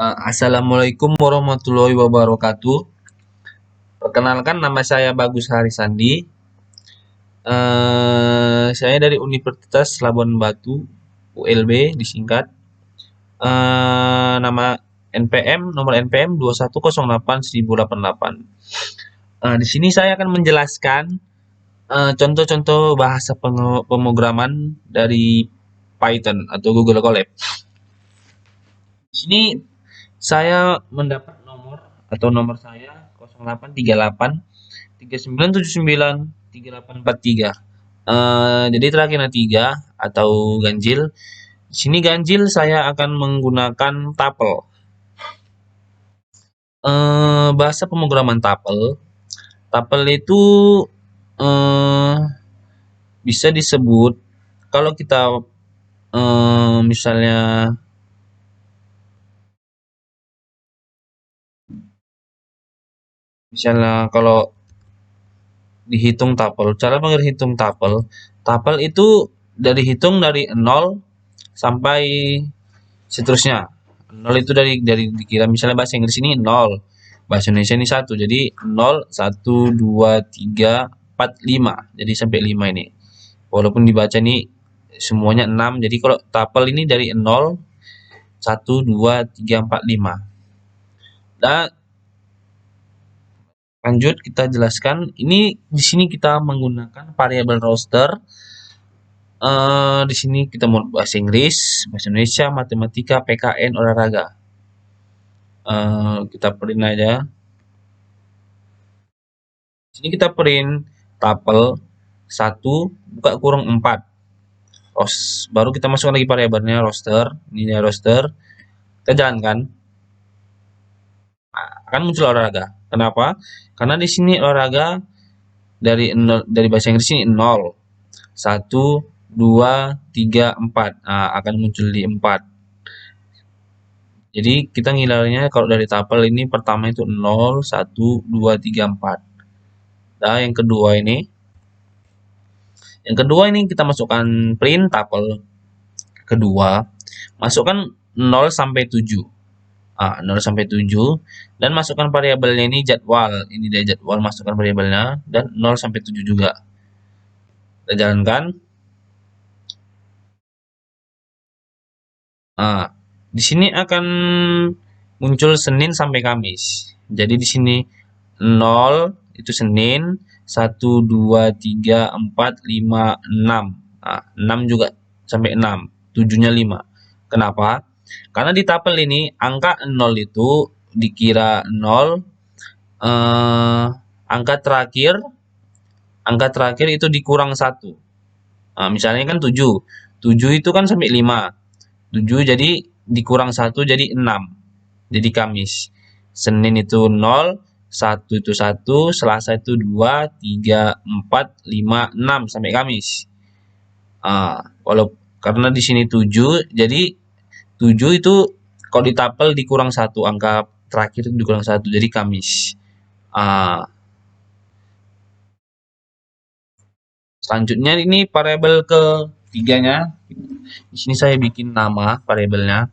Assalamualaikum warahmatullahi wabarakatuh. Perkenalkan, nama saya Bagus Harisandi. Saya dari Universitas Labuan Batu, ULB disingkat. Nama NPM, nomor NPM 21081088. Di sini saya akan menjelaskan contoh-contoh bahasa pemrograman dari Python atau Google Colab. Di sini saya mendapat nomor saya 0838 3979 3843. Jadi terakhirnya 3 atau ganjil. Di sini ganjil saya akan menggunakan tuple. Bahasa pemrograman tuple. Tuple itu bisa disebut kalau kita misalnya kalau dihitung tuple, cara menghitung tuple itu hitung dari 0 sampai seterusnya. 0 itu dari dikira, misalnya bahasa Inggris ini 0, bahasa Indonesia ini 1. Jadi 0, 1, 2, 3, 4, 5. Jadi sampai 5 ini. Walaupun dibaca ini semuanya 6. Jadi kalau tuple ini dari 0, 1, 2, 3, 4, 5. Dan lanjut kita jelaskan. Ini di sini kita menggunakan variabel roster. Di sini kita mau bahasa Inggris, bahasa Indonesia, matematika, PKN, olahraga. Kita print aja. Di sini kita print tuple 1 buka kurung 4. Baru kita masukkan lagi variabelnya roster. Ini roster. Kita jalankan. Akan muncul olahraga. Kenapa? Karena di sini olahraga dari bahasa Inggris ini 0, 1, 2, 3, 4. Akan muncul di 4. Jadi kita ngilangnya kalau dari tuple ini pertama itu 0, 1, 2, 3, 4. Nah, yang kedua ini kita masukkan print tuple kedua, masukkan 0 sampai 7. 0 sampai 7 dan masukkan variabelnya ini jadwal. Ini dari jadwal, masukkan variabelnya dan 0 sampai 7 juga. Kita jalankan. Di sini akan muncul Senin sampai Kamis. Jadi di sini 0 itu Senin, 1, 2, 3, 4, 5, 6. 6 juga sampai 6, 7-nya 5. Kenapa? Karena di tabel ini angka 0 itu dikira 0, angka terakhir itu dikurang 1. Misalnya kan 7. 7 itu kan sampai 5. 7 jadi dikurang 1 jadi 6. Jadi Kamis. Senin itu 0, 1 itu 1, Selasa itu 2, 3, 4, 5, 6 sampai Kamis. Karena di sini 7, jadi 7 itu kalau ditapel dikurang 1, angka terakhir itu dikurang 1, jadi Kamis. Selanjutnya ini variabel ketiganya. Di sini saya bikin nama variabelnya.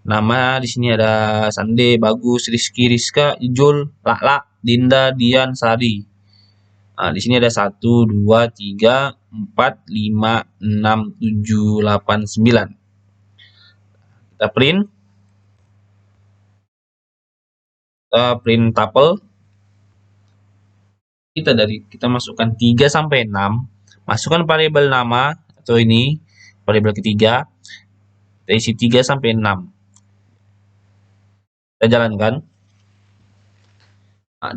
Nama di sini ada Sande, Bagus, Rizky, Rizka, Ijul, Lala, Dinda, Dian, Sari. Di sini ada 1, 2, 3, 4, 5, 6, 7, 8, 9. Kita print. Kita print tuple. Kita masukkan 3 sampai 6. Masukkan variabel nama atau ini variabel ketiga. Kita isi 3 sampai 6. Kita jalankan.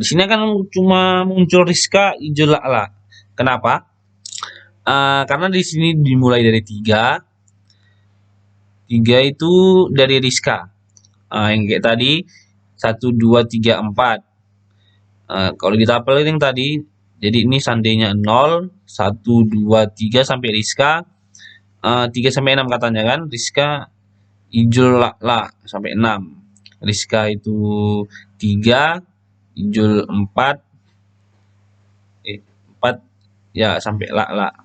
Di sini akan cuma muncul Rizka, Ijul, Lala. Kenapa? Karena di sini dimulai dari 3. 3 itu dari Rizka. Yang kayak tadi 1, 2, 3, 4. Kalau di tabel yang tadi, jadi ini sandenya 0, 1, 2, 3 sampai Rizka. 3 sampai 6 katanya kan. Rizka, Ijul, Lala sampai 6. Rizka itu 3, Ijul 4, 4 ya sampai Lala.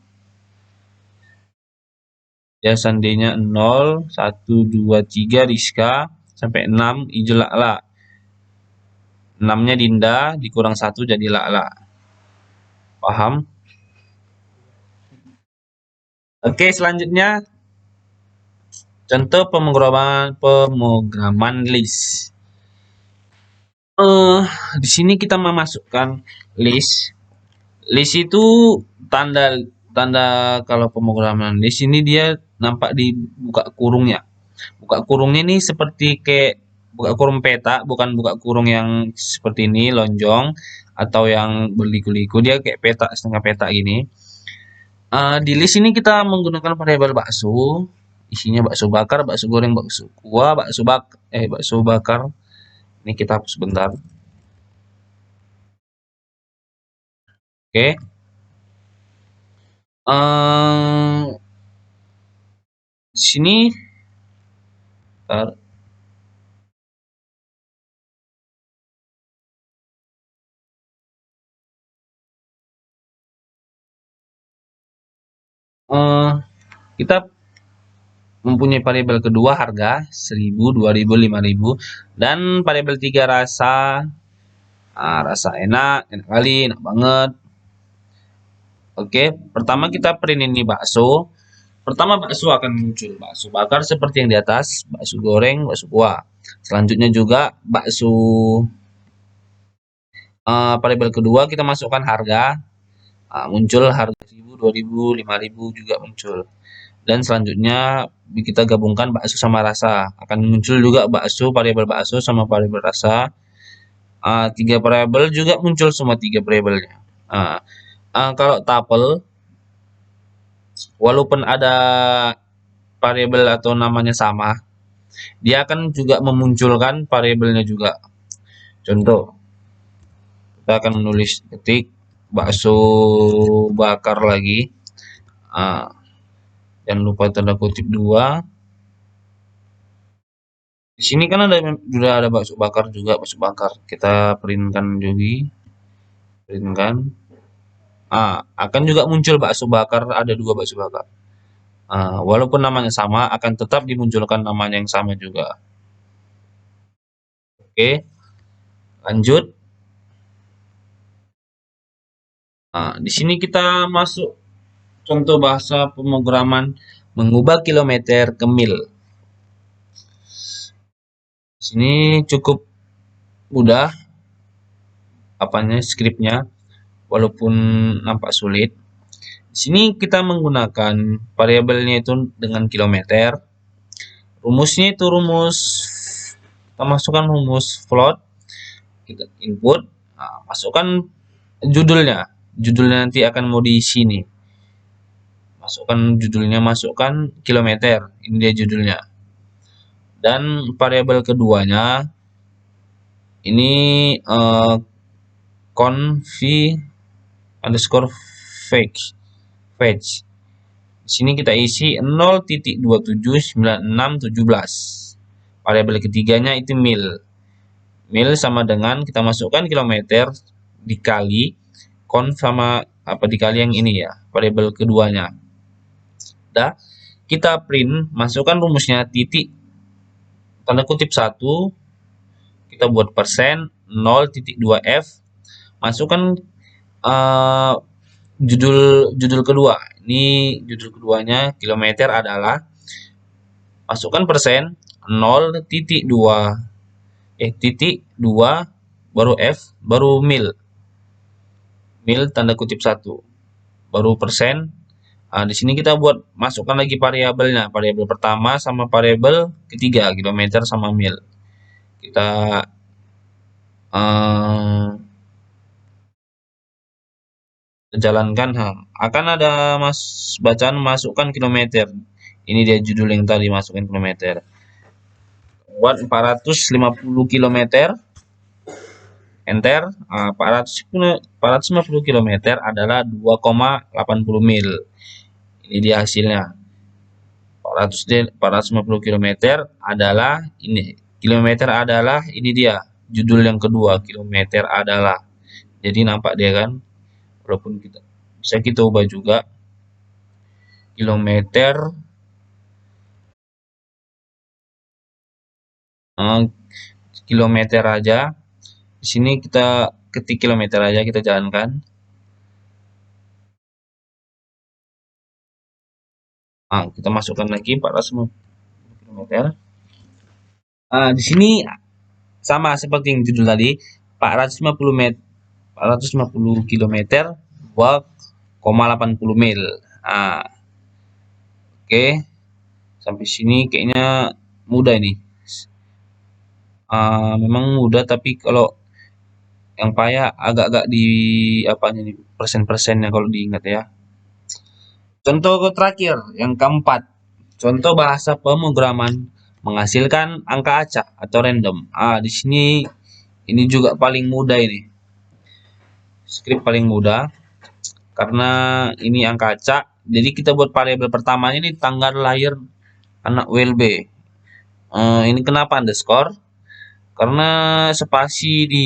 Ya seandainya 0, 1, 2, 3 Rizka, sampai 6 hijau lala. 6-nya Dinda dikurang 1 jadi lala. Paham? Oke, selanjutnya contoh pemrograman list. Eh, di sini kita memasukkan list. List itu tanda tanda kalau pemrograman list ini dia nampak di buka kurungnya. Buka kurungnya ini seperti kayak buka kurung peta, bukan buka kurung yang seperti ini lonjong atau yang berliku-liku. Dia kayak peta, setengah peta gini. Di list ini kita menggunakan variabel bakso, isinya bakso bakar, bakso goreng, bakso kuah, bakso bakar. Ini kita hapus sebentar. Oke. Di sini bentar. Kita mempunyai variabel kedua harga 1000, 2000, 5000 dan variabel tiga rasa. Rasa enak, enak kali, enak banget. Oke, pertama kita print ini bakso. Pertama bakso akan muncul, bakso bakar seperti yang di atas, bakso goreng, bakso kuah. Selanjutnya juga bakso variabel kedua kita masukkan harga. Muncul harga 1000, 2000, 5000 juga muncul. Dan selanjutnya kita gabungkan bakso sama rasa. Akan muncul juga variabel bakso sama variabel rasa. Tiga variabel juga muncul semua tiga variabelnya. Kalau tuple, walaupun ada variabel atau namanya sama, dia akan juga memunculkan variabelnya juga. Contoh, kita akan menulis ketik bakso bakar lagi. Jangan lupa tanda kutip 2. Di sini kan sudah ada bakso bakar juga, bakso bakar. Kita printkan juga. Printkan. Akan juga muncul bakso bakar, ada 2 bakso bakar. Walaupun namanya sama, akan tetap dimunculkan namanya yang sama juga. Oke, lanjut. Di sini kita masuk contoh bahasa pemrograman mengubah kilometer ke mil. Di sini cukup mudah skripnya, walaupun nampak sulit. Di sini kita menggunakan variabelnya itu dengan kilometer. Rumusnya itu kita masukkan rumus float, kita input, masukkan judulnya. Judulnya nanti akan mau diisi nih. Masukkan judulnya, masukkan kilometer. Ini dia judulnya. Dan variabel keduanya ini conv_fetch. Di sini kita isi 0.279617. Variabel ketiganya itu mil. Mil sama dengan kita masukkan kilometer dikali conv sama dikali yang ini ya, variabel keduanya. Kita print, masukkan rumusnya titik tanda kutip 1, kita buat persen 0.2f, masukkan judul kedua. Ini judul keduanya, kilometer adalah, masukkan persen 0.2 baru f baru mil tanda kutip 1 baru persen. Di sini kita buat masukkan lagi variabelnya, variabel pertama sama variabel ketiga, kilometer sama mil. Kita jalankan. Akan ada bacaan masukkan kilometer. Ini dia judul yang tadi, masukkan kilometer. Buat 450 kilometer. Enter. 450 km adalah 2,80 mil. Ini dia hasilnya. 450 km adalah ini. Kilometer adalah ini dia. Judul yang kedua, kilometer adalah. Jadi nampak dia kan. Walaupun bisa kita ubah juga. kilometer aja. Di sini kita ketik kilometer aja, kita jalankan. Kita masukkan lagi 450 kilometer. Di sini sama seperti yang judul tadi, 450 meter, 450 kilometer, 2,80 mil. Oke, sampai sini kayaknya mudah ini. Memang mudah, tapi kalau yang payah agak-agak di apanya nih, persen-persennya kalau diingat ya. Contoh terakhir, yang keempat. Contoh bahasa pemrograman menghasilkan angka acak atau random. Di sini ini juga paling mudah ini. Script paling mudah karena ini angka acak. Jadi kita buat variabel pertamanya ini tanggal lahir anak WLB. Ini kenapa underscore? Karena spasi di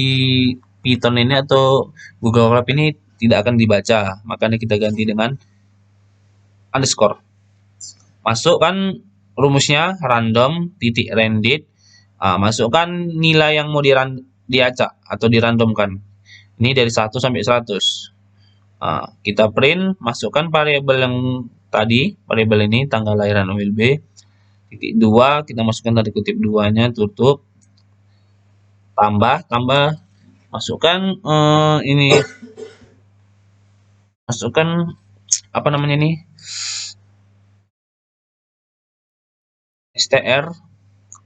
Python ini atau Google Colab ini tidak akan dibaca, makanya kita ganti dengan underscore. Masukkan rumusnya random titik randit. Masukkan nilai yang mau diacak atau dirandomkan. Ini dari 1 sampai 100. Kita print, masukkan variabel yang tadi, variabel ini tanggal lahiran OLB. Titik 2, kita masukkan tadi kutip 2-nya, tutup. Tambah, masukkan ini, masukkan apa namanya ini, str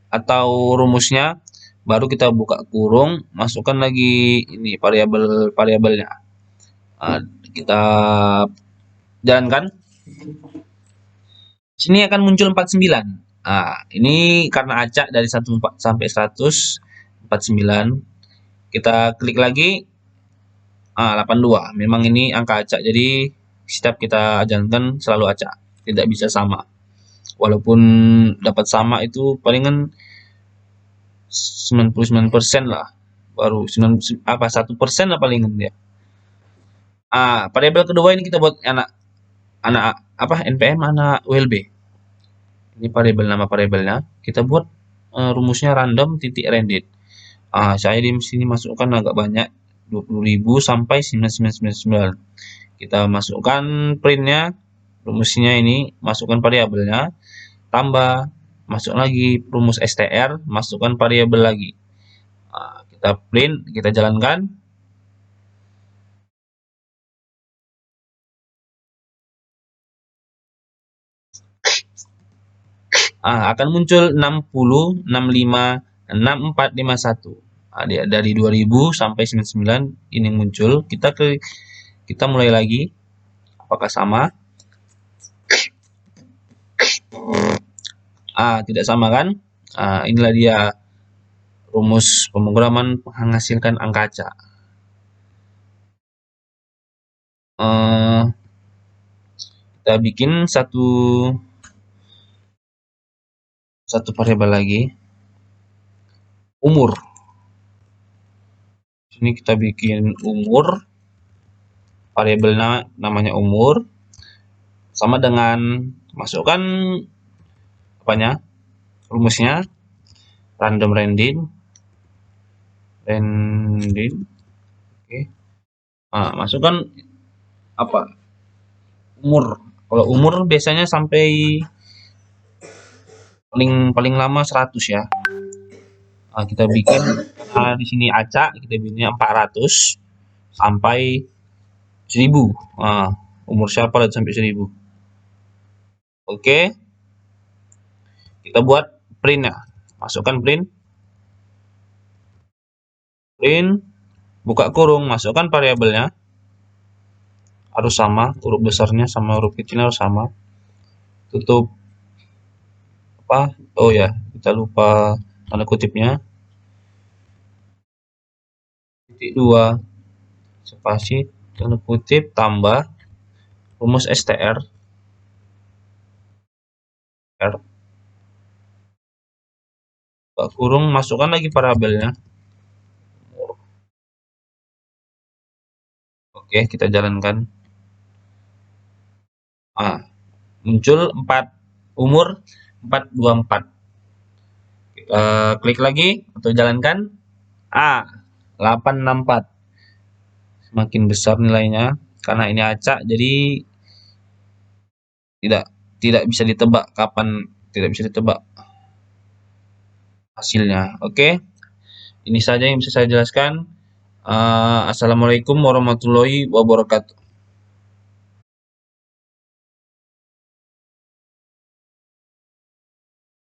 atau rumusnya, baru kita buka kurung, masukkan lagi ini variabelnya. Kita jalankan. Sini akan muncul 49. Ini karena acak dari 1 sampai 100, 49. Kita klik lagi, 82. Memang ini angka acak, jadi setiap kita jalankan selalu acak, tidak bisa sama. Walaupun dapat sama itu palingan 99% lah, baru 1% lah palingan dia. Variabel kedua ini kita buat anak npm anak WLB. Ini nama variabelnya. Kita buat rumusnya random titik randit. Saya di sini masukkan agak banyak, 20.000 sampai 9999. Kita masukkan printnya, rumusnya ini, masukkan variabelnya, tambah, masuk lagi rumus str, masukkan variabel lagi. Kita print, kita jalankan. Akan muncul 60, 65, 6451. Dari 2000 sampai 99 ini muncul. Kita mulai lagi. Apakah sama? Tidak sama kan? Inilah dia rumus pemrograman menghasilkan angka acak. Kita bikin satu variabel lagi, umur. Ini kita bikin umur, variabelnya namanya umur, sama dengan masukkan apanya, rumusnya random randit. Oke. Masukkan apa, umur. Kalau umur biasanya sampai paling lama 100 ya. Kita bikin di sini acak, kita bikinnya 400 sampai 1000. Umur siapa lihat sampai 1000. Oke. Kita buat printnya. Masukkan print, buka kurung, masukkan variabelnya. Harus sama, huruf besarnya sama huruf kecilnya harus sama. Tutup oh ya, kita lupa tanda kutipnya. Titik 2 spasi tanda kutip tambah rumus str buka kurung, masukkan lagi variabelnya. Oke, kita jalankan. Muncul 4, umur 424. Oke, Klik lagi atau jalankan. 864. Semakin besar nilainya karena ini acak, jadi tidak tidak bisa ditebak kapan, tidak bisa ditebak hasilnya. Oke, ini saja yang bisa saya jelaskan. Assalamualaikum warahmatullahi wabarakatuh.